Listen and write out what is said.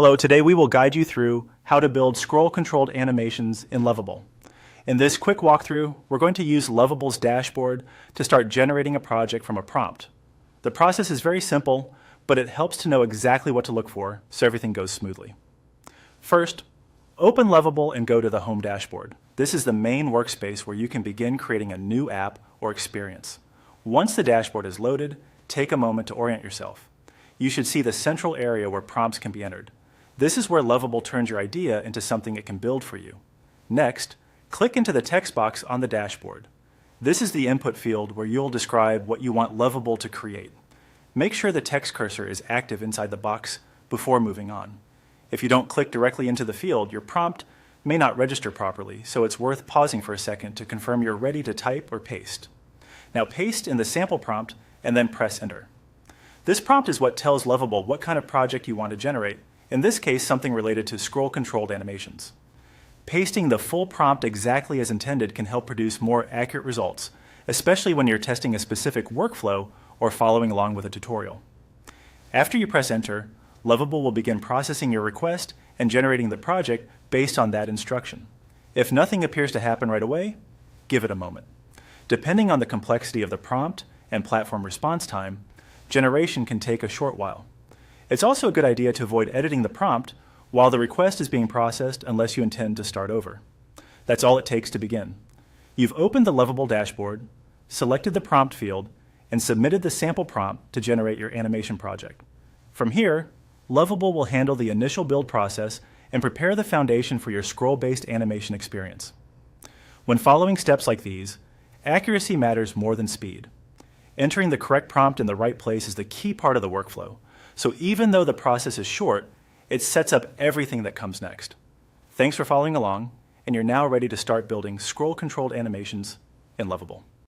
Hello, today we will guide you through how to build scroll-controlled animations in Lovable. In this quick walkthrough, we're going to use Lovable's dashboard to start generating a project from a prompt. The process is very simple, but it helps to know exactly what to look for so everything goes smoothly. First, open Lovable and go to the Home dashboard. This is the main workspace where you can begin creating a new app or experience. Once the dashboard is loaded, take a moment to orient yourself. You should see the central area where prompts can be entered. This is where Lovable turns your idea into something it can build for you. Next, click into the text box on the dashboard. This is the input field where you'll describe what you want Lovable to create. Make sure the text cursor is active inside the box before moving on. If you don't click directly into the field, your prompt may not register properly, so it's worth pausing for a second to confirm you're ready to type or paste. Now paste in the sample prompt and then press enter. This prompt is what tells Lovable what kind of project you want to generate, in this case something related to scroll-controlled animations. Pasting the full prompt exactly as intended can help produce more accurate results, especially when you're testing a specific workflow or following along with a tutorial. After you press enter, Lovable will begin processing your request and generating the project based on that instruction. If nothing appears to happen right away, give it a moment. Depending on the complexity of the prompt and platform response time, generation can take a short while. It's also a good idea to avoid editing the prompt while the request is being processed unless you intend to start over. That's all it takes to begin. You've opened the Lovable dashboard, selected the prompt field, and submitted the sample prompt to generate your animation project. From here, Lovable will handle the initial build process and prepare the foundation for your scroll-based animation experience. When following steps like these, accuracy matters more than speed. Entering the correct prompt in the right place is the key part of the workflow. So even though the process is short, it sets up everything that comes next. Thanks for following along, and you're now ready to start building scroll-controlled animations in Lovable.